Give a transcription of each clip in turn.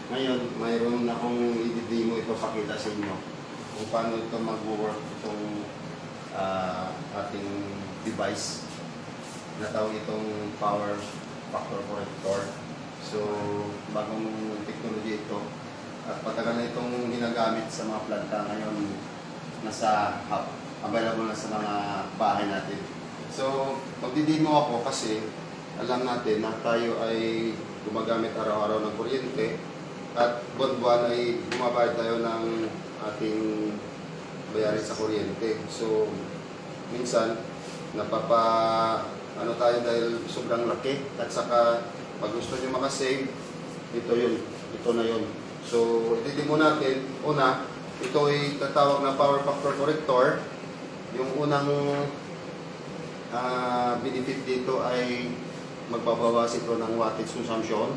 Ngayon, mayroon akong i-demo ipapakita sa inyo kung paano ito mag-work itong ating device na tawag itong power factor corrector. So, bagong technology ito at patagal na itong ginagamit sa mga planta ngayon nasa hub, available na sa mga bahay natin. So, magdi-demo ako kasi alam natin na tayo ay gumagamit araw-araw ng kuryente at buwan-buwan ay bumabayad tayo ng ating bayarin sa kuryente. So, minsan, ano tayo dahil sobrang laki at saka pag gusto nyo makasave, ito yun, ito na yun. So, i-demo natin. Una, ito ay tatawag na power factor corrector. Yung unang benefit dito ay magbabawas ito ng wattage consumption.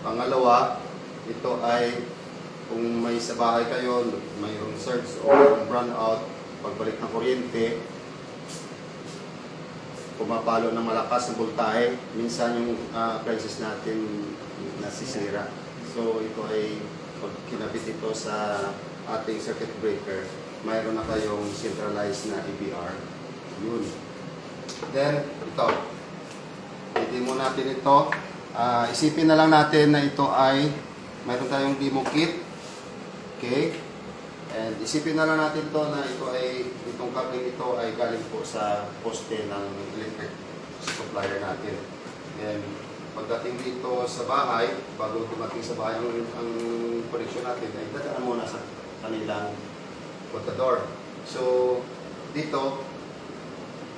Pangalawa, ito ay kung may sa bahay kayo, mayroong surge o brownout, pagbalik ng kuryente, pumapalo ng malakas na voltahe, minsan yung appliances natin nasisira. So ito ay pag kinabit ito sa ating circuit breaker, mayroon na kayong centralized na EBR. Yun. Then, ito. I-demo natin ito. Isipin na lang natin na ito ay mayroon tayong demo kit. Okay? And isipin na lang natin ito na ito ay, itong cabling ito ay galing po sa poste ng electric supplier natin. And pagdating dito sa bahay, bago dumating sa bahay ang connection natin, ay dadaan muna sa kanilang contador. So, dito,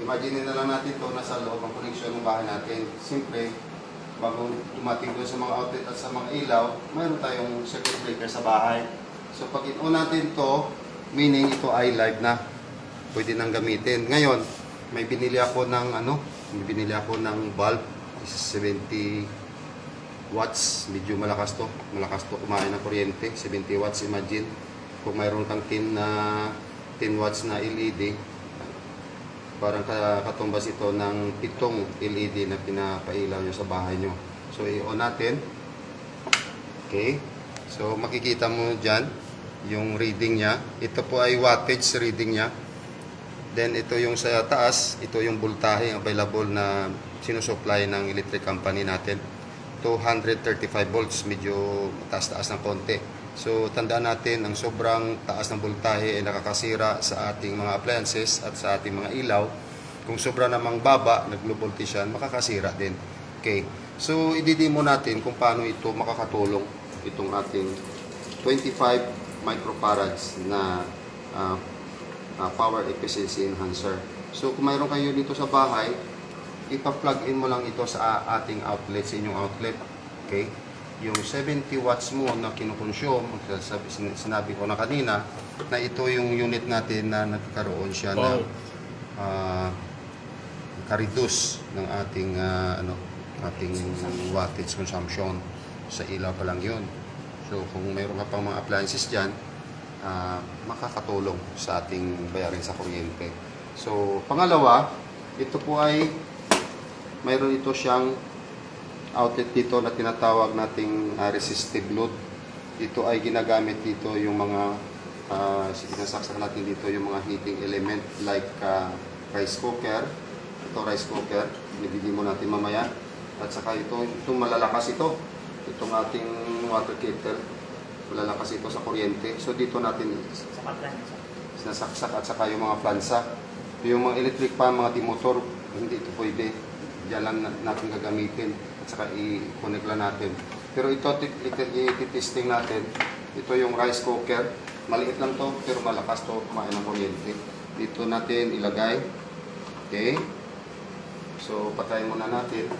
imagine na lang natin ito nasa loob ang connection ng bahay natin. Siyempre, bago dumating doon sa mga outlet at sa mga ilaw, mayroon tayong circuit breaker sa bahay. So pag in-on natin to, meaning ito ay live na. Pwede nang gamitin. Ngayon, may binili ako ng bulb, 70 watts, medyo malakas to kumain ng kuryente, 70 watts, imagine. Kung mayroon kang 10 watts na LED, parang katumbas ito ng 7 LED na pinapailaw nyo sa bahay nyo. So, i-on natin. Okay. So, makikita mo dyan yung reading niya. Ito po ay wattage reading niya. Then, ito yung sa taas. Ito yung voltahe available na sinusupply ng electric company natin. 235 volts. Medyo taas-taas ng konti. So, tandaan natin, ang sobrang taas ng voltahe ay nakakasira sa ating mga appliances at sa ating mga ilaw. Kung sobra namang baba, nag-low voltage yan, makakasira din. Okay. So, i-demo natin kung paano ito makakatulong itong ating 25 microfarads na power efficiency enhancer. So, kung mayroon kayo dito sa bahay, ipa-plug in mo lang ito sa ating outlet, sa inyong outlet. Okay. Yung 70 watts mo na kinukonsume, sinabi ko na kanina, na ito yung unit natin na nagkaroon siya ng ka-reduce ng ating wattage consumption. Sa ilaw pa lang yun. So kung mayroon ka pang mga appliances dyan, makakatulong sa ating bayarin sa kuryente. So pangalawa, ito po ay mayroon ito siyang outlet dito na tinatawag nating resistive load. Ito ay ginagamit dito yung mga sinasaksak natin dito yung mga heating element like rice cooker. Ito rice cooker, ibibigay mo natin mamaya. At saka itong malalakas ito. Itong ating water kettle, malalakas ito sa kuryente. So dito natin sinasaksak at saka yung mga plansa. Yung mga electric pan, mga dimotor, hindi ito pwede. Diyan lang natin gagamitin. Saka i-connect lang natin. Pero ito, i-testing natin. Ito yung rice cooker. Maliit lang to pero malakas to kumain ng kuryente. Dito natin ilagay. Okay. So, patayin muna natin.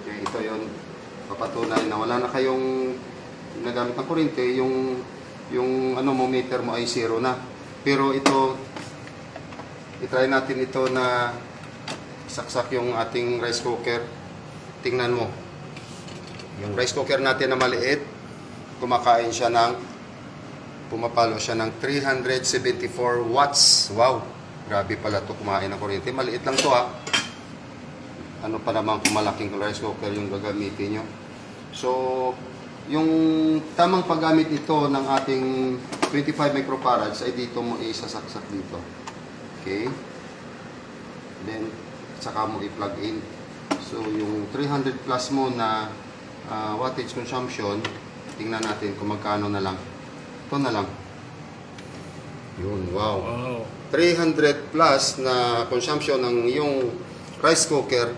Okay, ito yun. Papatunay na wala na kayong nagamit ng kuryente. Yung meter mo ay 0 na. Pero ito, itry natin ito na saksak yung ating rice cooker. Tingnan mo. Yung rice cooker natin na maliit, kumakain siya pumapalo siya ng 374 watts. Wow! Grabe pala to kumain ng kuryente. Maliit lang to ha. Ano pa naman kung malaking rice cooker yung gagamitin nyo. So, yung tamang paggamit ito ng ating 25 microfarads ay dito mo isasaksak dito. Okay? Then, saka mo i-plug in. So, yung 300 plus mo na wattage consumption, tingnan natin kung magkano na lang. Ito na lang. Yun, wow. 300 plus na consumption ng yung rice cooker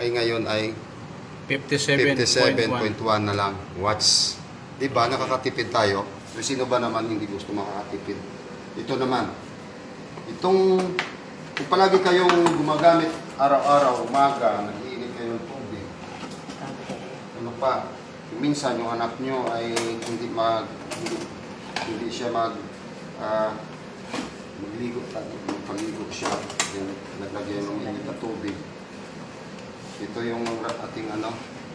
ay ngayon ay 57.1 na lang watts. Diba? Nakakatipid tayo. So, sino ba naman hindi gusto makakatipid? Ito naman. Itong, kung palagi kayong gumagamit araw-araw, umaga, nag-iinit kayo ng tubig. Ano pa? Minsan yung anak nyo ay hindi siya magligo, magligo siya. Naglagyan ng init na tubig. Ito yung ating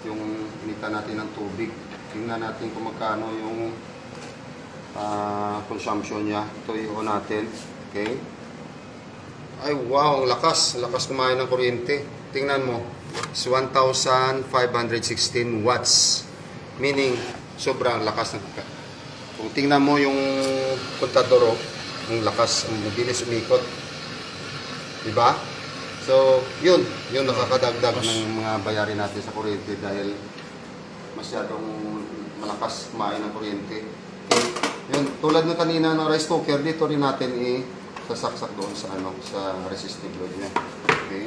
yung inita natin ng tubig. Tingnan natin kung magkano yung consumption niya. Ito yung natin. Okay? Ay wow, ang lakas. Ang lakas kumain ng kuryente. Tingnan mo. It's 1,516 watts. Meaning, sobrang lakas ng kung tingnan mo yung kontador, ang lakas, ang bilis umikot. Diba? So, yun nakakadagdag ng mga bayarin natin sa kuryente dahil masyadong malakas kumain ng kuryente. Okay. Yun, tulad ng kanina ng rice cooker, dito rin natin sasaksak doon sa sa resistive load niya. Okay.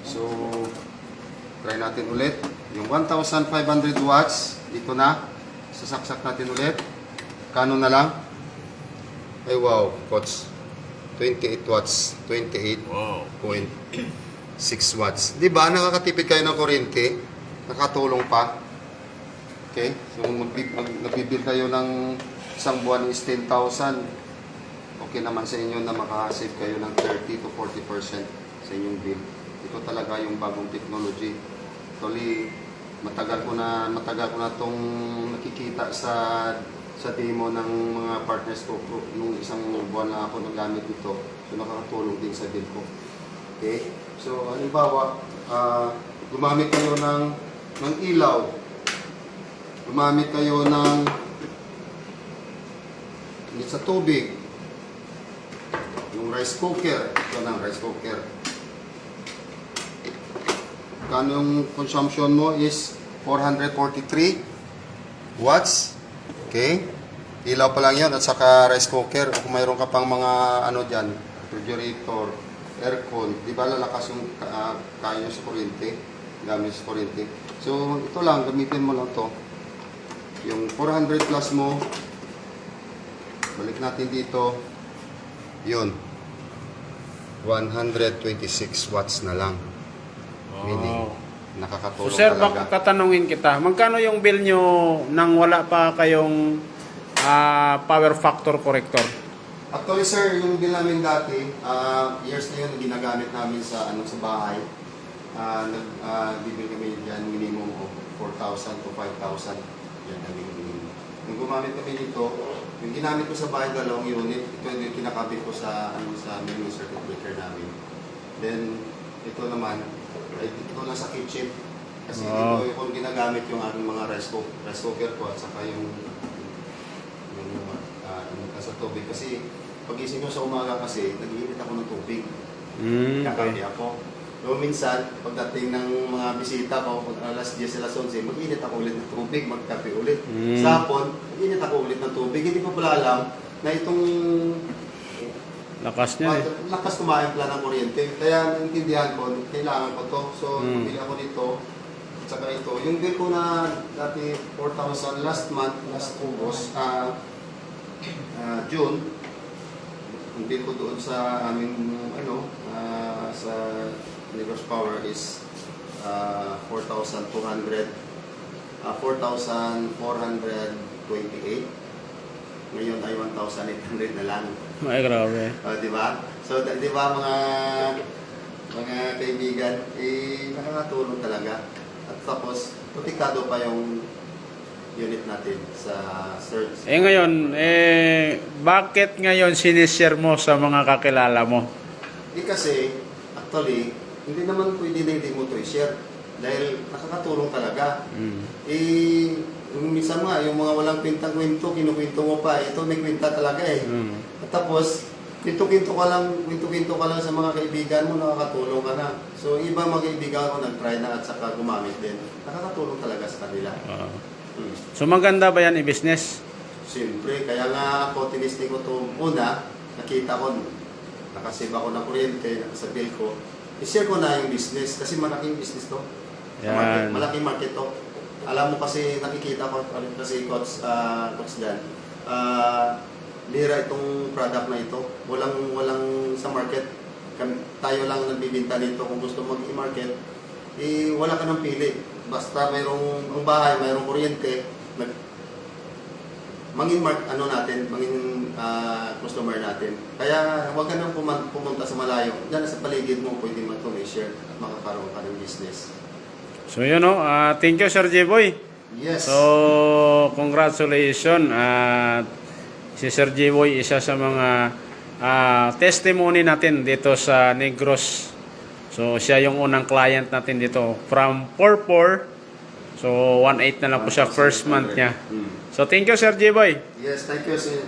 So, try natin ulit. Yung 1,500 watts, dito na. Sasaksak natin ulit. Kano na lang? Ay wow, coach. 28 watts. 28.6 watts. Diba? Nakakatipid kayo ng kuryente. Nakatulong pa. Okay? So, nagbibil kayo ng isang buwan is 10,000. Okay naman sa inyo na makasave kayo ng 30 to 40% sa inyong bill. Ito talaga yung bagong technology. Actually, matagal ko na itong nakikita sa demo ng mga partners ko. Nung isang buwan na ako nagamit ito, so nakakatulong din sa bill ko. Okay? So, halimbawa, gumamit kayo ng ilaw. Gumamit kayo ng sa tubig. Yung rice cooker. Ito ng rice cooker. Kano yung consumption mo is 443 watts. Okay? Ilaw pa lang yan at saka rice cooker. Kung mayroon ka pang mga dyan, refrigerator, aircon, di ba lalakas yung kaya sa kuryente, gamit sa kuryente. So, ito lang, gamitin mo lang to. Yung 400 plus mo, balik natin dito, yun, 126 watts na lang. Meaning, nakakatulong So sir, talaga. tatanungin kita, magkano yung bill nyo nang wala pa kayong power factor corrector? Actually sir, yung bill namin dati, years na yun ginagamit namin sa bahay. Nagbibil kami dyan minimum of 4,000 to 5,000. Yan kami minimum. Nung gumamit kami dito, yung ginamit ko sa bahay, 2 unit, ito yung kinakabit ko sa main circuit breaker namin. Then, ito naman, ay dito lang sa kitchen. Kasi dito yung ginagamit yung aking mga rice cooker ko at saka yung sa tubig. Kasi pagising ko sa umaga kasi, nag-iinit ako ng tubig. Kakapi ako. So minsan, pagdating ng mga bisita ko, pag alas 10, alas 11, mag-init ako ulit ng tubig, magkape ulit. Sa hapon, mag-init ako ulit ng tubig. Hindi ko pala alam na itong Lakas niya lakas kumain pala ng kuryente. Kaya naintindihan ko, kailangan ko to. So, bumili ako dito. At saka ito. Yung bill ko na dati 4,000 last month, last August, June, yung bill ko doon sa aming, sa Negros Power is 4,428. Ngayon ay 1,800 na lang. Ay, grabe. Di ba? So, di ba mga kaibigan, nakakatulong talaga. At tapos, protektado pa yung unit natin sa surge. Ngayon, bakit ngayon sinishare mo sa mga kakilala mo? Kasi, actually, hindi naman pwede na hindi mo ito i-share. Dahil nakakatulong talaga. Mm. Yung minsan nga, yung mga walang kwentang-kwento, kinukwento mo pa, ito may kwenta talaga eh. Mm. At tapos, kwento-kwento ka lang sa mga kaibigan mo, nakakatulong ka na. So, iba mga kaibigan ko nag-try na at saka gumamit din. Nakakatulong talaga sa kanila. Oo. Hmm. So maganda ba yan i-business? Siyempre, kaya nga ako tinisting ko ito una, nakita ko, nakasave ako ng kuryente, nakasabil ko. I-share ko na yung business kasi malaking business to. Yan. Malaking market to. Alam mo kasi nakikita ko kasi coach Dan, lira itong product na ito. Walang sa market. Tayo lang nagbibenta nito. Kung gusto mag-i-market, wala ka nang pili. Basta mayroong ang bahay, mayroong kuryente, mangin customer natin. Kaya huwag ka nang pumunta sa malayo. Diyan sa paligid mo, pwede mo ito i-share at makakaroon ka ng business. So yun no, thank you Sir J-Boy. Yes. So congratulations at si Sir J-Boy isa sa mga testimony natin dito sa Negros. So siya yung unang client natin dito from 4-4. So 1.8 na lang po siya first month niya. So thank you Sir J-Boy. Yes, thank you, sir.